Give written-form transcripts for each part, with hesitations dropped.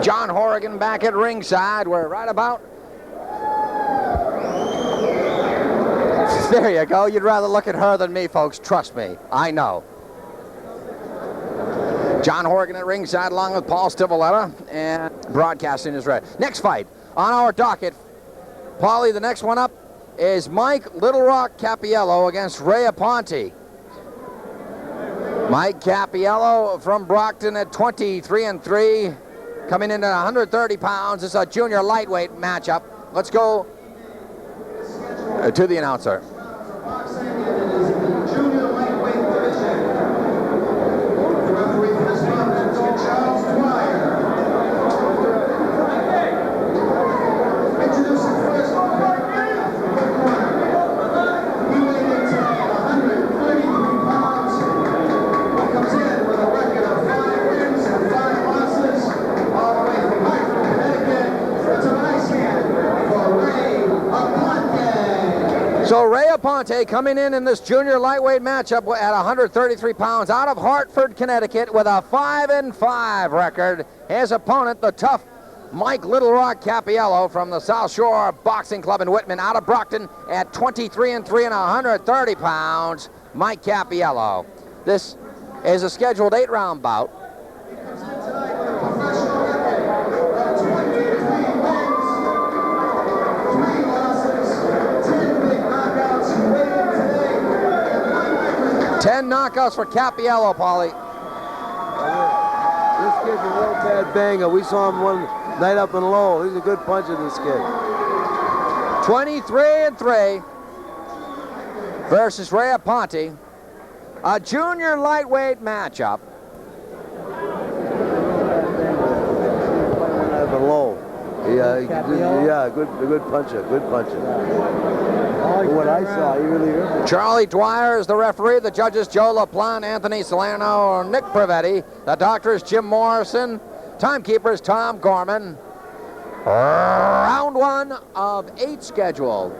John Horrigan back at ringside. We're right about... There you go. You'd rather look at her than me, folks. Trust me. I know. John Horrigan at ringside along with Paul Stivaleta, and broadcasting is ready. Next fight on our docket, Paulie, the next one up is Mike Little Rock Cappiello against Ray Aponte. Mike Cappiello from Brockton at 23-3, coming in at 130 pounds. It's a junior lightweight matchup. Let's go to the announcer. 'So Ray Aponte coming in this junior lightweight matchup at 133 pounds out of Hartford, Connecticut with a 5-5 record. His opponent, the tough Mike Little Rock Cappiello from the South Shore Boxing Club in Whitman out of Brockton at 23-3 and 130 pounds. Mike Cappiello. This is a scheduled 8-round bout. Ten knockouts for Cappiello, Paulie. This kid's a real bad banger. We saw him one night up in Lowell. He's a good puncher, this kid. 23-3 versus Ray Aponte. A junior lightweight matchup. Up in Lowell. Yeah, good puncher, From what I saw, he really is. Charlie Dwyer is the referee. The judges Joe LaPlante, Anthony Salerno, Nick Privetti. The doctors Jim Morrison. Timekeepers Tom Gorman. Round 1 of 8 scheduled.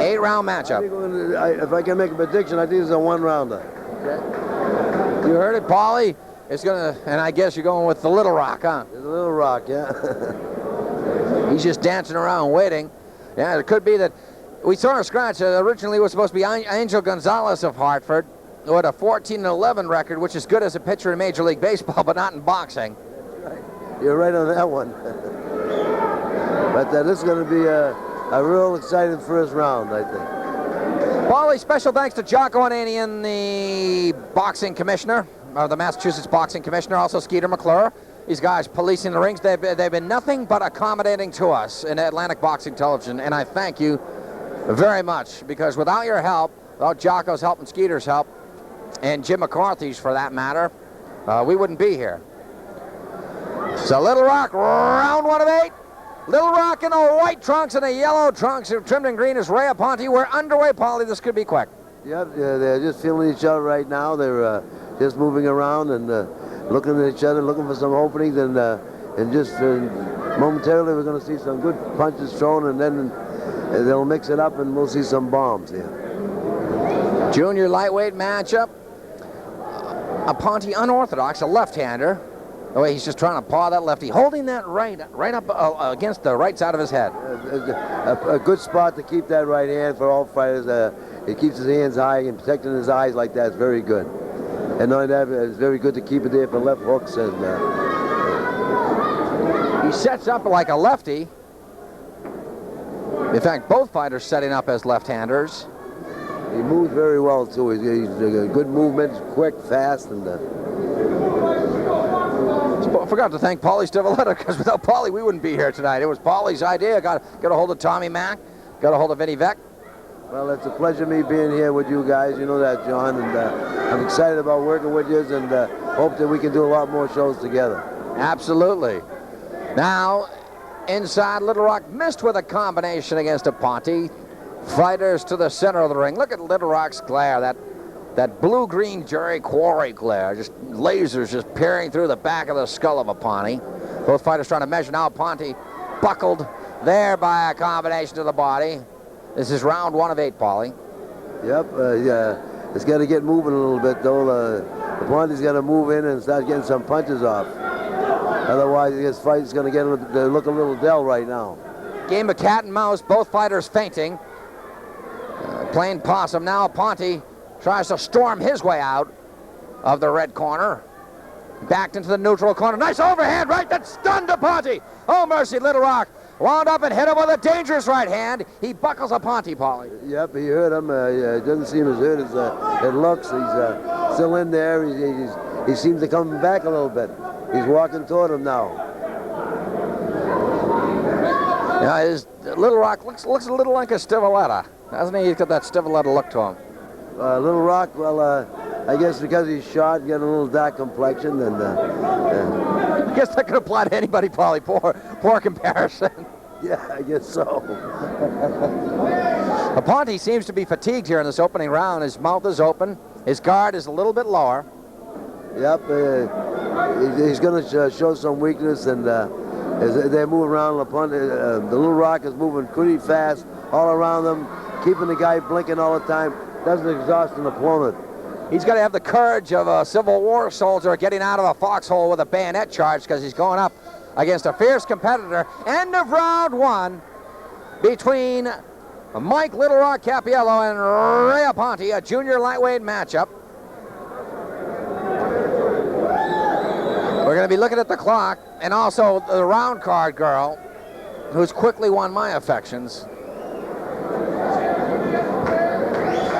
Eight-round matchup. If I can make a prediction, I think it's a one-rounder. Okay. You heard it, Paulie. It's gonna, and I guess you're going with the Little Rock, huh? The Little Rock, yeah. He's just dancing around waiting. Yeah, it could be that we saw a scratch. Originally, it was supposed to be Angel Gonzalez of Hartford, who had a 14-11 record, which is good as a pitcher in Major League Baseball, but not in boxing. That's right. You're right on that one. But this is going to be a real exciting first round, I think. Paulie, special thanks to Jocko Ananian, the boxing commissioner, the Massachusetts boxing commissioner, also Skeeter McClure. These guys policing the rings, they've been nothing but accommodating to us in Atlantic Boxing Television, and I thank you very much, because without your help, without Jocko's help and Skeeter's help, and Jim McCarthy's for that matter, we wouldn't be here. So Little Rock, round 1 of 8. Little Rock in the white trunks and the yellow trunks, trimmed in green is Ray Aponte. We're underway, Paulie. This could be quick. Yep, they're just feeling each other right now. They're just moving around and looking at each other, looking for some openings, and just momentarily we're going to see some good punches thrown, and then they'll mix it up and we'll see some bombs here. Junior lightweight matchup. Aponte unorthodox, a left-hander. The way he's just trying to paw that lefty, holding that right up against the right side of his head. A good spot to keep that right hand for all fighters. He keeps his hands high and protecting his eyes like that is very good. And not only that, it's very good to keep it there for left hooks. And he sets up like a lefty. In fact, both fighters setting up as left-handers. He moves very well too. He's a good movement, quick, fast, and. I forgot to thank Paulie Stivaleta, because without Paulie we wouldn't be here tonight. It was Paulie's idea. Got a hold of Tommy Mack, got a hold of Vinny Vec. Well, it's a pleasure me being here with you guys. You know that, John, and I'm excited about working with you, and hope that we can do a lot more shows together. Absolutely. Now, inside, Little Rock missed with a combination against Aponte. Fighters to the center of the ring. Look at Little Rock's glare, that blue-green Jerry Quarry glare, just lasers just peering through the back of the skull of Aponte. Both fighters trying to measure. Now Aponte buckled there by a combination to the body. This is round 1 of 8, Paulie. Yep, It's got to get moving a little bit, though. Aponte's got to move in and start getting some punches off. Otherwise, this fight's going to look a little dull right now. Game of cat and mouse, both fighters feinting. Playing possum. Now Aponte tries to storm his way out of the red corner. Backed into the neutral corner. Nice overhand right that stunned Aponte. Oh, mercy, Little Rock wound up and hit him with a dangerous right hand. He buckles Aponte, Paulie. Yep, he hurt him. It doesn't seem as hurt as it looks. He's still in there. He seems to come back a little bit. He's walking toward him now. Yeah, his Little Rock looks a little like a Stivaleta, doesn't he? He's got that Stivaleta look to him. Little Rock, well, I guess because he's short, getting a little dark complexion, and I guess that could apply to anybody, Paulie. Poor comparison. Yeah, I guess so. Aponte seems to be fatigued here in this opening round. His mouth is open. His guard is a little bit lower. Yep, he's going to show some weakness, and as they move around, the Little Rock is moving pretty fast all around them, keeping the guy blinking all the time. Doesn't exhaust an opponent. He's got to have the courage of a Civil War soldier getting out of a foxhole with a bayonet charge, because he's going up against a fierce competitor. End of round one between Mike Little Rock Cappiello and Ray Aponte, a junior lightweight matchup. We're going to be looking at the clock, and also the round card girl, who's quickly won my affections,